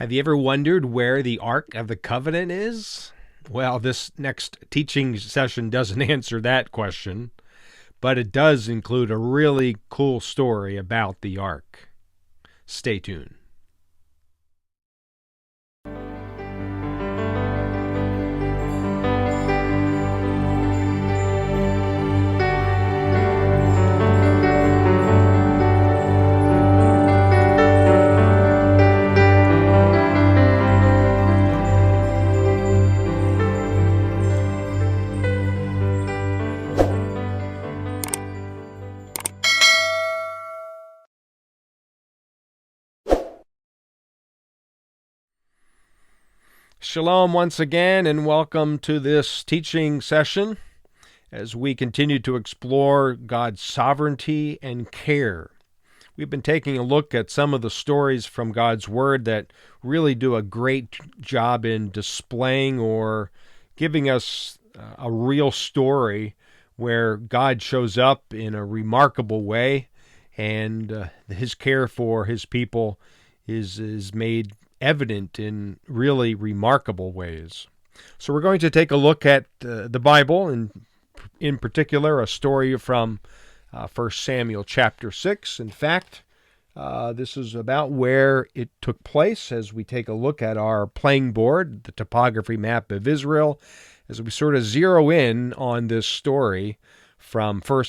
Have you ever wondered where the Ark of the Covenant is? Well, this next teaching session doesn't answer that question, but it does include a really cool story about the Ark. Stay tuned. Shalom once again, and welcome to this teaching session as we continue to explore God's sovereignty and care. We've been taking a look at some of the stories from God's Word that really do a great job in displaying or giving us a real story where God shows up in a remarkable way, and His care for His people is made evident in really remarkable ways. So we're going to take a look at the Bible, and in particular a story from 1 Samuel chapter 6. In fact, this is about where it took place as we take a look at our playing board, the topography map of Israel, as we sort of zero in on this story from 1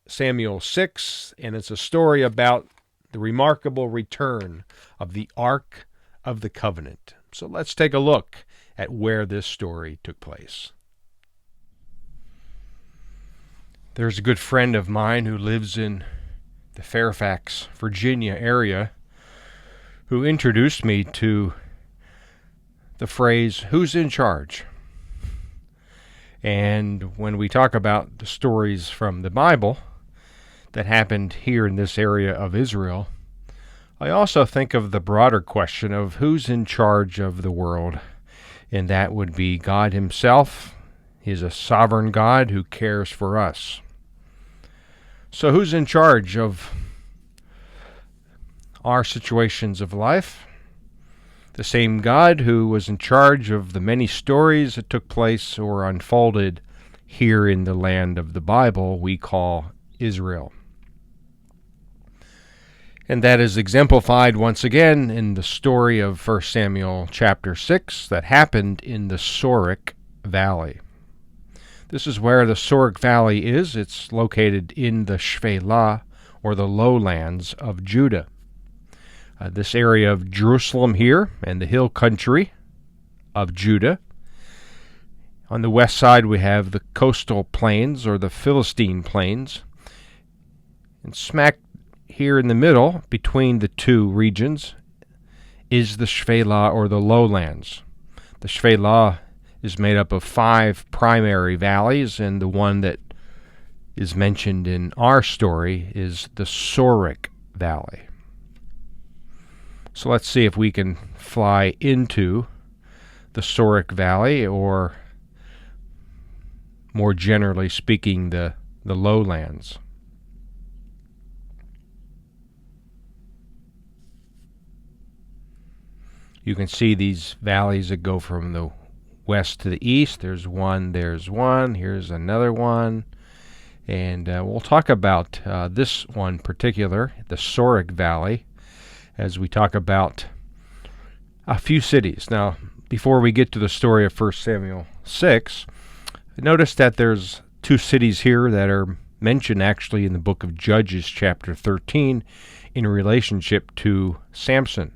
Samuel 6, and it's a story about the remarkable return of the Ark of the Covenant. So let's take a look at where this story took place. There's a good friend of mine who lives in the Fairfax, Virginia area who introduced me to the phrase, "Who's in charge?" And when we talk about the stories from the Bible that happened here in this area of Israel, I also think of the broader question of who's in charge of the world, and that would be God Himself. He's a sovereign God who cares for us. So who's in charge of our situations of life? The same God who was in charge of the many stories that took place or unfolded here in the land of the Bible we call Israel. And that is exemplified once again in the story of 1 Samuel chapter 6 that happened in the Sorek Valley. This is where the Sorek Valley is. It's located in the Shephelah, or the lowlands of Judah. This area of Jerusalem here and the hill country of Judah. On the west side we have the coastal plains, or the Philistine plains. And smack here in the middle, between the two regions, is the Shephelah, or the lowlands. The Shephelah is made up of 5 primary valleys, and the one that is mentioned in our story is the Sorek Valley. So let's see if we can fly into the Sorek Valley, or more generally speaking, the lowlands. You can see these valleys that go from the west to the east. There's one, here's another one. And we'll talk about this one particular, the Sorek Valley, as we talk about a few cities. Now, before we get to the story of 1 Samuel 6, notice that there's 2 cities here that are mentioned actually in the book of Judges chapter 13 in relationship to Samson.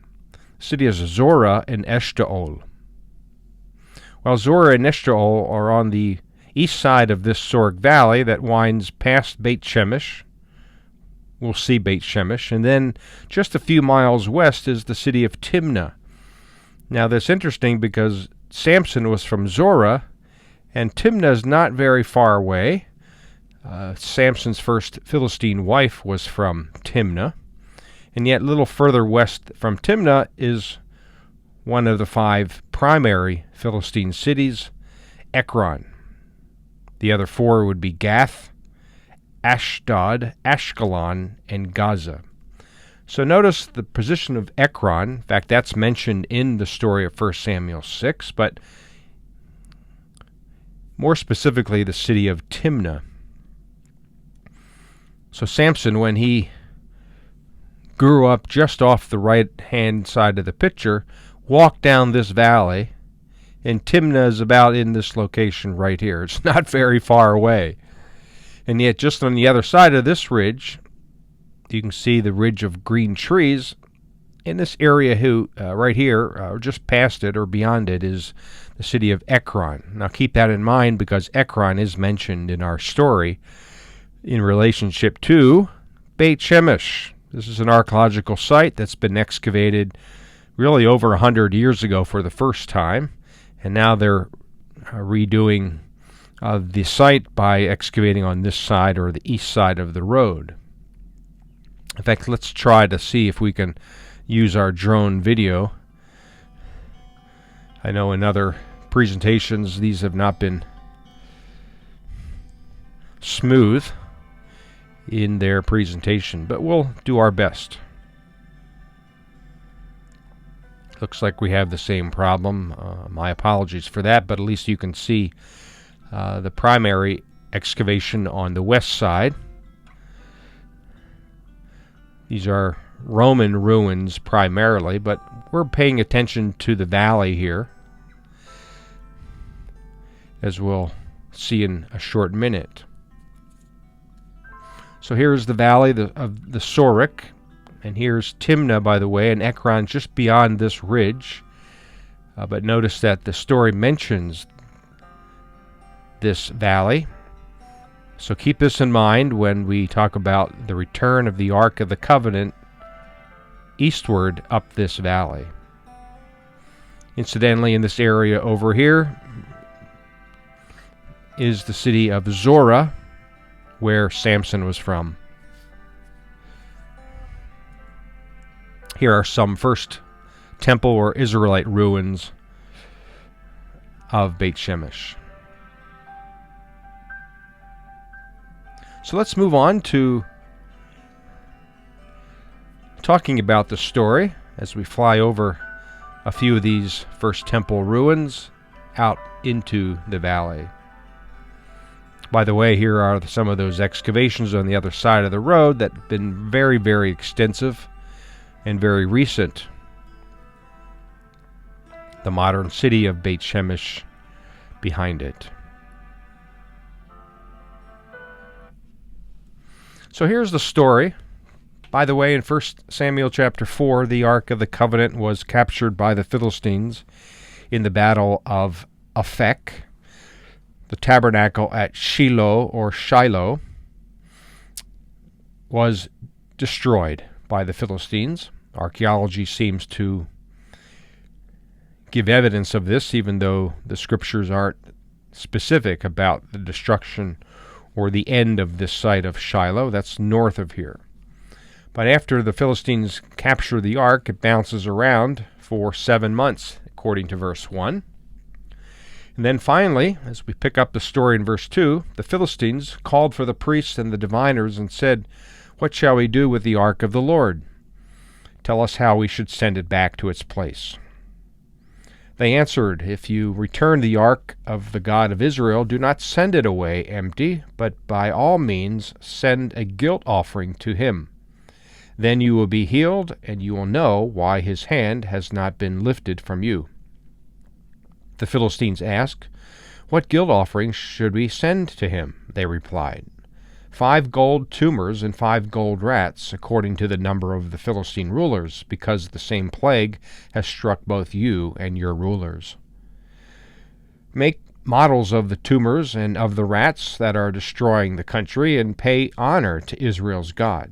City is Zorah and Eshtaol. While Zorah and Eshtaol are on the east side of this Sorek Valley that winds past Beth Shemesh, we'll see Beth Shemesh, and then just a few miles west is the city of Timnah. Now that's interesting because Samson was from Zorah, and Timnah is not very far away. Samson's first Philistine wife was from Timnah. And yet a little further west from Timnah is one of the 5 primary Philistine cities, Ekron. The other 4 would be Gath, Ashdod, Ashkelon, and Gaza. So notice the position of Ekron. In fact, that's mentioned in the story of 1 Samuel 6, but more specifically the city of Timnah. So Samson, when he grew up just off the right-hand side of the picture, walked down this valley, and Timnah is about in this location right here. It's not very far away. And yet just on the other side of this ridge, you can see the ridge of green trees. In this area right here, just past it or beyond it, is the city of Ekron. Now keep that in mind because Ekron is mentioned in our story in relationship to Beth Shemesh. This is an archaeological site that's been excavated really over 100 years ago for the first time, and now they're redoing the site by excavating on this side or the east side of the road. In fact, let's try to see if we can use our drone video. I know in other presentations these have not been smooth in their presentation, but we'll do our best. Looks like we have the same problem. My apologies for that, but at least you can see the primary excavation on the west side. These are Roman ruins primarily, but we're paying attention to the valley here, as we'll see in a short minute. So here's the valley of the Sorek, and here's Timnah, by the way, and Ekron just beyond this ridge. But notice that the story mentions this valley. So keep this in mind when we talk about the return of the Ark of the Covenant eastward up this valley. Incidentally, in this area over here is the city of Zorah, where Samson was from. Here are some first temple or Israelite ruins of Beth Shemesh. So let's move on to talking about the story as we fly over a few of these first temple ruins out into the valley. By the way, here are some of those excavations on the other side of the road that have been very, very extensive and very recent. The modern city of Beth Shemesh behind it. So here's the story. By the way, in 1 Samuel chapter 4, the Ark of the Covenant was captured by the Philistines in the battle of Aphek. The tabernacle at Shiloh was destroyed by the Philistines. Archaeology seems to give evidence of this, even though the scriptures aren't specific about the destruction or the end of this site of Shiloh. That's north of here. But after the Philistines capture the ark, it bounces around for 7 months, according to verse 1. And then finally, as we pick up the story in verse 2, the Philistines called for the priests and the diviners and said, "What shall we do with the ark of the Lord? Tell us how we should send it back to its place." They answered, "If you return the ark of the God of Israel, do not send it away empty, but by all means send a guilt offering to him. Then you will be healed, and you will know why his hand has not been lifted from you." The Philistines asked, "What guilt offering should we send to him?" They replied, 5 gold tumors and 5 gold rats, according to the number of the Philistine rulers, because the same plague has struck both you and your rulers. Make models of the tumors and of the rats that are destroying the country, and pay honor to Israel's God.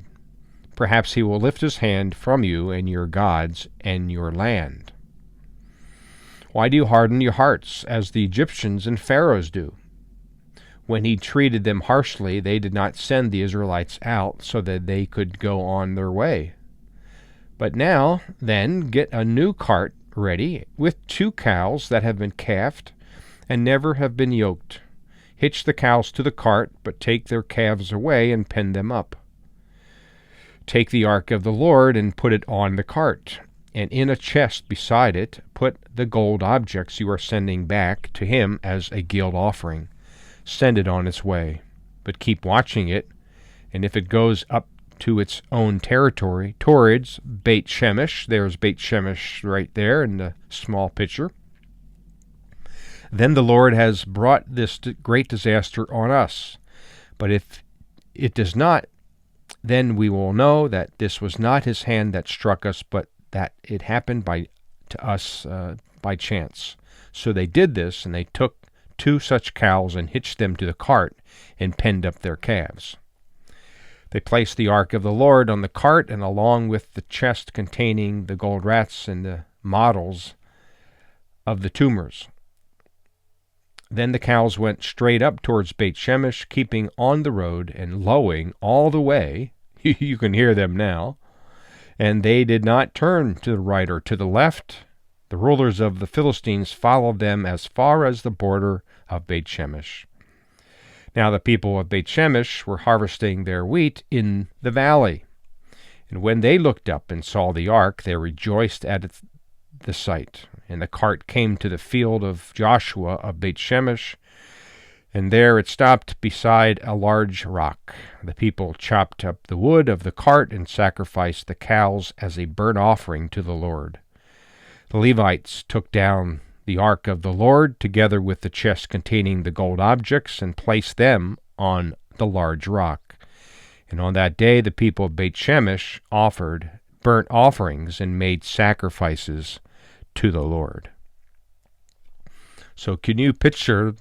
Perhaps he will lift his hand from you and your gods and your land. Why do you harden your hearts, as the Egyptians and Pharaohs do? When he treated them harshly, they did not send the Israelites out so that they could go on their way. But now, then, get a new cart ready with 2 cows that have been calved and never have been yoked. Hitch the cows to the cart, but take their calves away and pen them up. Take the ark of the Lord and put it on the cart, and in a chest beside it put the gold objects you are sending back to him as a guilt offering. Send it on its way, but keep watching it, and if it goes up to its own territory, towards Beth Shemesh, there's Beth Shemesh right there in the small picture, then the Lord has brought this great disaster on us. But if it does not, then we will know that this was not his hand that struck us, but that it happened to us by chance. So they did this, and they took 2 such cows and hitched them to the cart and penned up their calves. They placed the ark of the Lord on the cart, and along with the chest containing the gold rats and the models of the tumors. Then the cows went straight up towards Beth Shemesh, keeping on the road and lowing all the way. You can hear them now. And they did not turn to the right or to the left. The rulers of the Philistines followed them as far as the border of Beth Shemesh. Now the people of Beth Shemesh were harvesting their wheat in the valley. And when they looked up and saw the ark, they rejoiced at the sight. And the cart came to the field of Joshua of Beth Shemesh, and there it stopped beside a large rock. The people chopped up the wood of the cart and sacrificed the cows as a burnt offering to the Lord. The Levites took down the ark of the Lord, together with the chest containing the gold objects, and placed them on the large rock. And on that day the people of Beth Shemesh offered burnt offerings and made sacrifices to the Lord. So can you picture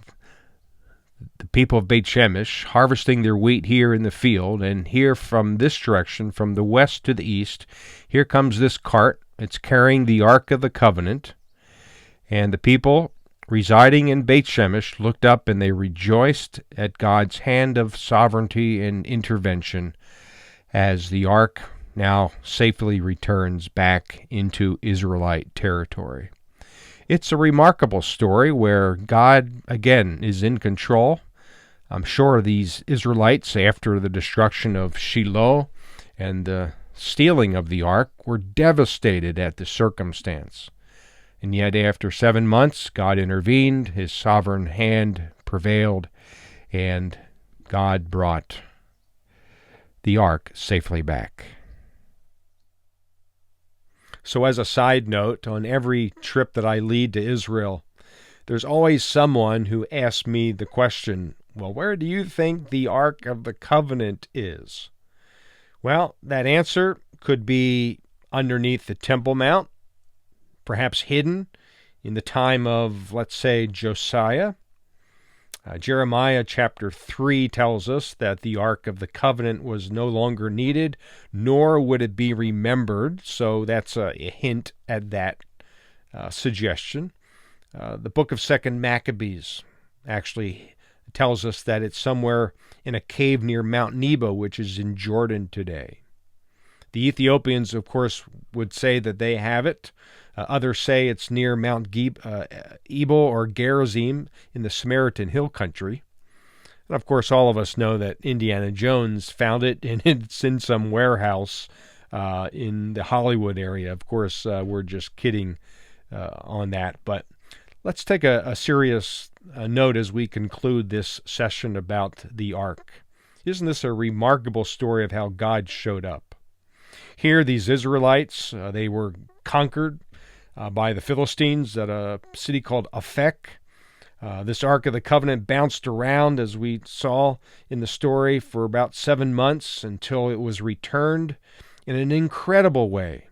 the people of Beth Shemesh harvesting their wheat here in the field, and here from this direction, from the west to the east, here comes this cart. It's carrying the Ark of the Covenant, and the people residing in Beth Shemesh looked up and they rejoiced at God's hand of sovereignty and intervention as the Ark now safely returns back into Israelite territory. It's a remarkable story where God, again, is in control. I'm sure these Israelites, after the destruction of Shiloh and the stealing of the ark, were devastated at the circumstance. And yet after 7 months, God intervened, his sovereign hand prevailed, and God brought the ark safely back. So as a side note, on every trip that I lead to Israel, there's always someone who asks me the question, well, where do you think the Ark of the Covenant is? Well, that answer could be underneath the Temple Mount, perhaps hidden in the time of, let's say, Josiah. Jeremiah chapter 3 tells us that the Ark of the Covenant was no longer needed, nor would it be remembered, so that's a hint at that suggestion. The book of 2 Maccabees actually tells us that it's somewhere in a cave near Mount Nebo, which is in Jordan today. The Ethiopians, of course, would say that they have it. Others say it's near Mount Ebal or Gerizim in the Samaritan Hill country. And of course, all of us know that Indiana Jones found it, and it's in some warehouse in the Hollywood area. Of course, we're just kidding on that. But let's take a serious note as we conclude this session about the ark. Isn't this a remarkable story of how God showed up? Here, these Israelites, they were conquered by the Philistines at a city called Aphek. This Ark of the Covenant bounced around, as we saw in the story, for about 7 months until it was returned in an incredible way.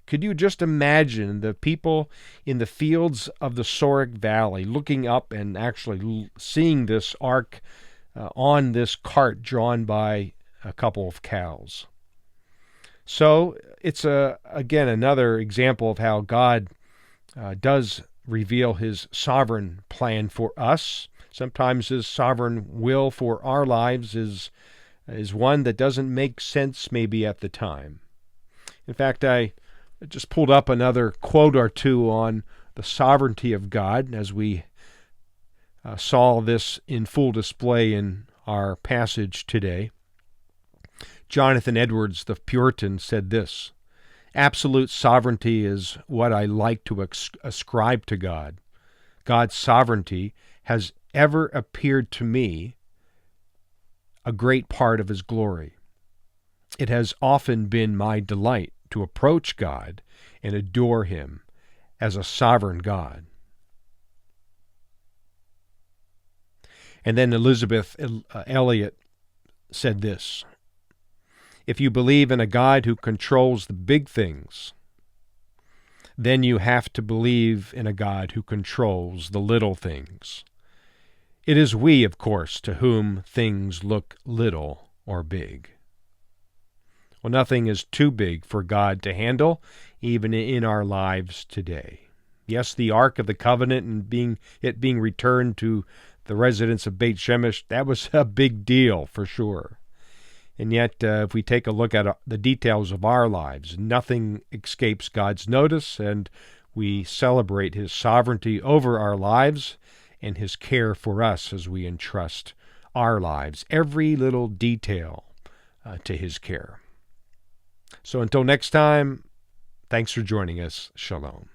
Could you just imagine the people in the fields of the Sorek Valley looking up and actually seeing this ark on this cart drawn by a couple of cows? So it's, again, another example of how God does reveal his sovereign plan for us. Sometimes his sovereign will for our lives is one that doesn't make sense maybe at the time. In fact, I just pulled up another quote or two on the sovereignty of God as we saw this in full display in our passage today. Jonathan Edwards, the Puritan, said this: "Absolute sovereignty is what I like to ascribe to God. God's sovereignty has ever appeared to me a great part of his glory. It has often been my delight to approach God and adore him as a sovereign God." And then Elizabeth Elliot said this: "If you believe in a God who controls the big things, then you have to believe in a God who controls the little things. It is we, of course, to whom things look little or big." Well, nothing is too big for God to handle, even in our lives today. Yes, the Ark of the Covenant and being returned to the residents of Beth Shemesh, that was a big deal for sure. And yet, if we take a look at the details of our lives, nothing escapes God's notice, and we celebrate his sovereignty over our lives and his care for us as we entrust our lives, every little detail, to his care. So until next time, thanks for joining us. Shalom.